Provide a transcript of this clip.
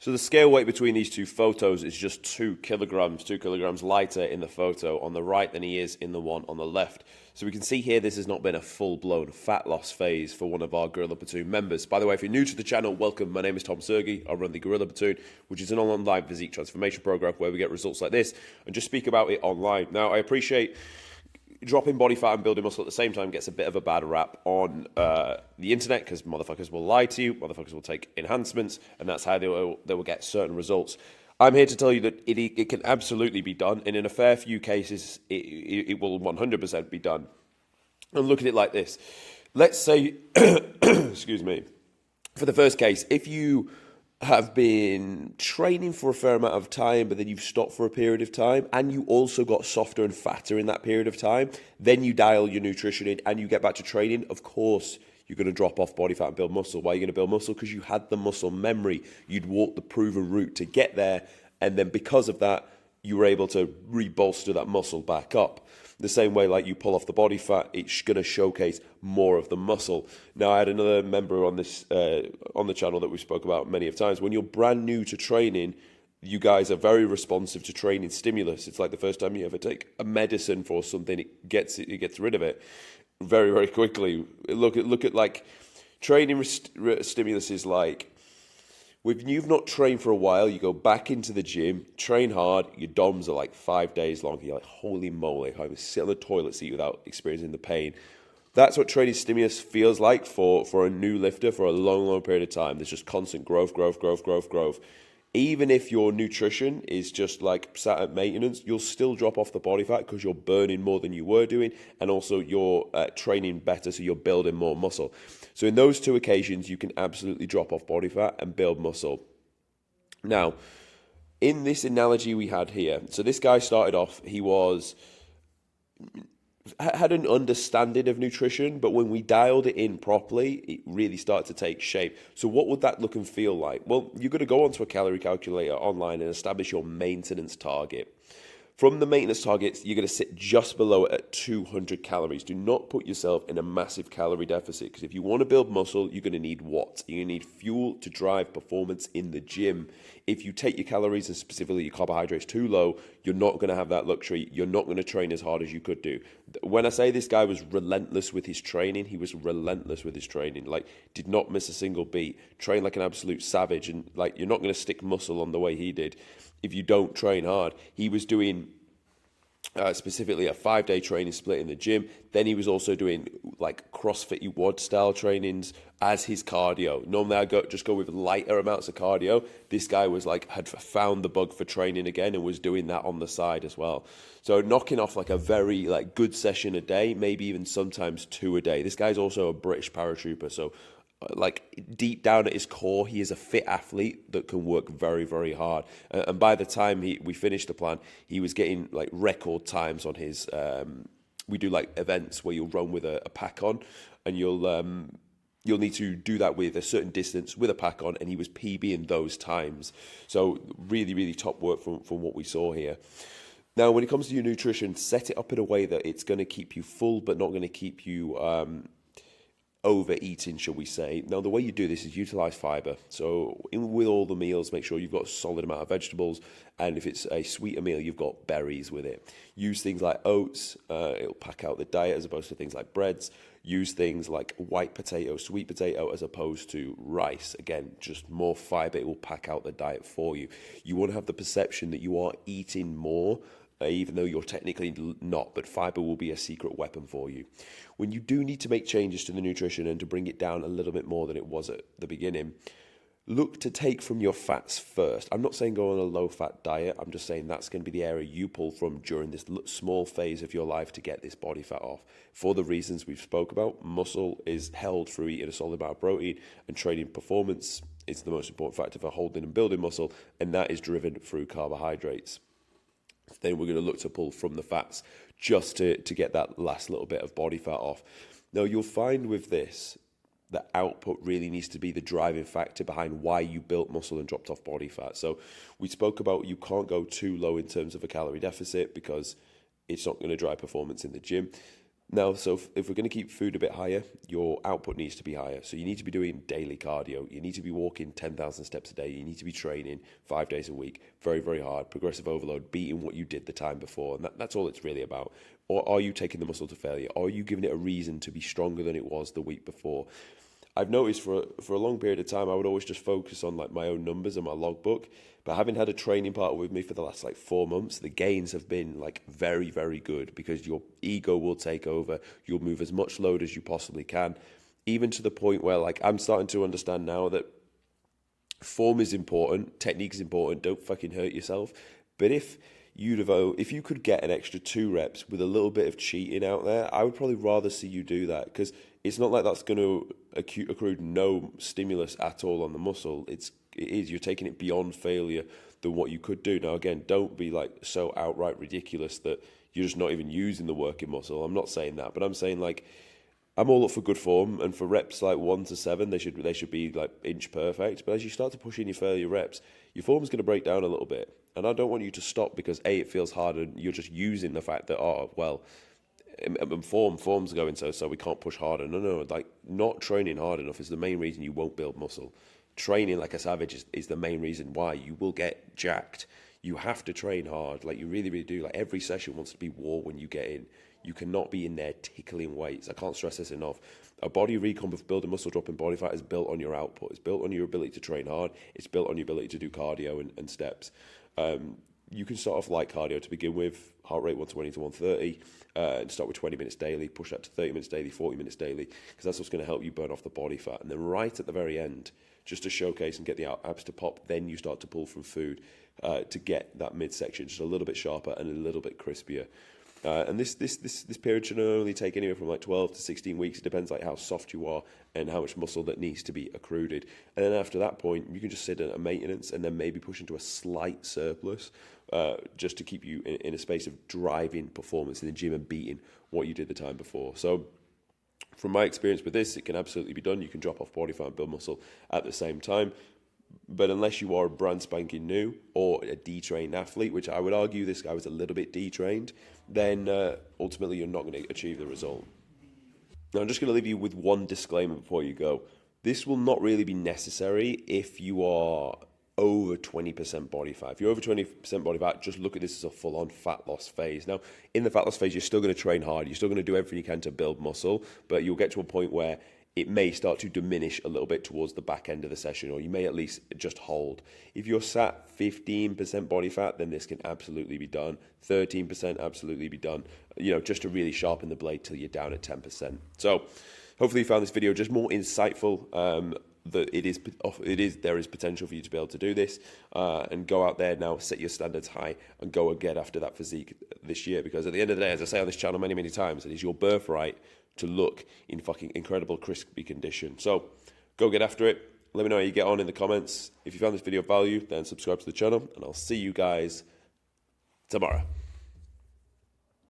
So the scale weight between these two photos is just 2 kilograms, 2 kilograms lighter in the photo on the right than he is in the one on the left. So we can see here this has not been a full-blown fat loss phase for one of our Gorilla Platoon members. By the way, if you're new to the channel, welcome. My name is Tom Sergi. I run the Gorilla Platoon, which is an online physique transformation program where we get results like this and just speak about it online. Now, I appreciate dropping body fat and building muscle at the same time gets a bit of a bad rap on the internet because motherfuckers will lie to you, motherfuckers will take enhancements, and that's how they will get certain results. I'm here to tell you that it can absolutely be done, and in a fair few cases, it will 100% be done. And look at it like this. Let's say, excuse me, for the first case, if you have been training for a fair amount of time, but then you've stopped for a period of time, and you also got softer and fatter in that period of time, then you dial your nutrition in and you get back to training, of course, you're going to drop off body fat and build muscle. Why are you going to build muscle? Because you had the muscle memory. You'd walked the proven route to get there, and then because of that, you were able to rebolster that muscle back up. The same way, like you pull off the body fat, it's going to showcase more of the muscle. Now, I had another member on this on the channel that we spoke about many of times. When you're brand new to training, you guys are very responsive to training stimulus. It's like the first time you ever take a medicine for something, it gets rid of it very, very quickly. Look at like training stimulus is like, when you've not trained for a while, you go back into the gym, train hard, your DOMs are like 5 days long. You're like, holy moly, I can sit on the toilet seat without experiencing the pain. That's what training stimulus feels like for a new lifter for a long, long period of time. There's just constant growth. Even if your nutrition is just like sat at maintenance, you'll still drop off the body fat because you're burning more than you were doing, and also you're training better, so you're building more muscle. So in those two occasions, you can absolutely drop off body fat and build muscle. Now, in this analogy we had here, so this guy started off, he had an understanding of nutrition, but when we dialed it in properly, it really started to take shape. So what would that look and feel like? Well, you're going to go onto a calorie calculator online and establish your maintenance target. From the maintenance targets, you're going to sit just below it at 200 calories. Do not put yourself in a massive calorie deficit, because if you want to build muscle, you're going to need what? You're going to need fuel to drive performance in the gym. If you take your calories and specifically your carbohydrates too low, you're not going to have that luxury. You're not going to train as hard as you could do. When I say this guy was relentless with his training, he was relentless with his training. Like, did not miss a single beat. Trained like an absolute savage. And like, you're not going to stick muscle on the way he did if you don't train hard. He was doing specifically a 5-day training split in the gym. Then he was also doing like CrossFit WOD style trainings as his cardio. Normally I just go with lighter amounts of cardio. This guy was like, had found the bug for training again and was doing that on the side as well. So knocking off like a very like good session a day, maybe even sometimes 2 a day. This guy's also a British paratrooper, so like deep down at his core, he is a fit athlete that can work very, very hard. And by the time we finished the plan, he was getting like record times on his. We do like events where you'll run with a pack on, and you'll need to do that with a certain distance with a pack on, and he was PBing those times. So really, really top work from what we saw here. Now, when it comes to your nutrition, set it up in a way that it's going to keep you full, but not going to keep you overeating, shall we say. Now, the way you do this is utilize fiber. So with all the meals, make sure you've got a solid amount of vegetables, and if it's a sweeter meal, you've got berries with it. Use things like oats. It'll pack out the diet as opposed to things like breads. Use things like white potato, sweet potato, as opposed to rice. Again, just more fiber. It will pack out the diet for you. You want to have the perception that you are eating more, even though you're technically not, but fiber will be a secret weapon for you. When you do need to make changes to the nutrition and to bring it down a little bit more than it was at the beginning, look to take from your fats first. I'm not saying go on a low-fat diet. I'm just saying that's going to be the area you pull from during this small phase of your life to get this body fat off. For the reasons we've spoke about, muscle is held through eating a solid amount of protein, and training performance is the most important factor for holding and building muscle, and that is driven through carbohydrates. Then we're going to look to pull from the fats just to get that last little bit of body fat off. Now, you'll find with this, the output really needs to be the driving factor behind why you built muscle and dropped off body fat. So we spoke about you can't go too low in terms of a calorie deficit because it's not going to drive performance in the gym. Now, so if we're going to keep food a bit higher, your output needs to be higher. So you need to be doing daily cardio. You need to be walking 10,000 steps a day. You need to be training 5 days a week, very, very hard, progressive overload, beating what you did the time before. And that's all it's really about. Or are you taking the muscle to failure? Are you giving it a reason to be stronger than it was the week before? I've noticed for a long period of time, I would always just focus on like my own numbers and my logbook. But having had a training partner with me for the last like 4 months, the gains have been like very, very good because your ego will take over. You'll move as much load as you possibly can, even to the point where like I'm starting to understand now that form is important, technique is important. Don't fucking hurt yourself. But if you could get an extra 2 reps with a little bit of cheating out there, I would probably rather see you do that because it's not like that's going to accrue no stimulus at all on the muscle. It is you're taking it beyond failure than what you could do. Now again, don't be like so outright ridiculous that you're just not even using the working muscle. I'm not saying that, but I'm saying like I'm all up for good form, and for reps like 1 to 7, they should be like inch perfect. But as you start to push in your failure reps, your form's going to break down a little bit. And I don't want you to stop because it feels hard, and you're just using the fact that form's going so we can't push harder. No, like not training hard enough is the main reason you won't build muscle. Training like a savage is the main reason why you will get jacked. You have to train hard, like you really, really do. Like every session wants to be war when you get in. You cannot be in there tickling weights. I can't stress this enough. A body recon of building muscle, dropping body fat is built on your output. It's built on your ability to train hard. It's built on your ability to do cardio and steps. You can start off light cardio to begin with, heart rate 120 to 130, and start with 20 minutes daily, push that to 30 minutes daily, 40 minutes daily, because that's what's going to help you burn off the body fat. And then right at the very end, just to showcase and get the abs to pop, then you start to pull from food to get that midsection just a little bit sharper and a little bit crispier. And this period should only take anywhere from like 12 to 16 weeks. It depends like how soft you are and how much muscle that needs to be accrued. And then after that point, you can just sit at a maintenance and then maybe push into a slight surplus just to keep you in a space of driving performance in the gym and beating what you did the time before. So from my experience with this, it can absolutely be done. You can drop off body fat and build muscle at the same time. But unless you are brand spanking new or a detrained athlete, which I would argue this guy was a little bit detrained, then ultimately you're not going to achieve the result. Now I'm just going to leave you with one disclaimer before you go. This will not really be necessary if you are over 20% body fat. If you're over 20% body fat, just look at this as a full-on fat loss phase. Now, in the fat loss phase, you're still going to train hard. You're still going to do everything you can to build muscle, but you'll get to a point where it may start to diminish a little bit towards the back end of the session, or you may at least just hold. If you're sat 15% body fat, then this can absolutely be done. 13% absolutely be done, just to really sharpen the blade till you're down at 10%. So hopefully you found this video just more insightful, that there is potential for you to be able to do this, and go out there now, set your standards high and go and get after that physique this year, because at the end of the day, as I say on this channel many, many times, it is your birthright to look in fucking incredible crispy condition. So go get after it. Let me know how you get on in the comments. If you found this video of value, then subscribe to the channel, and I'll see you guys tomorrow.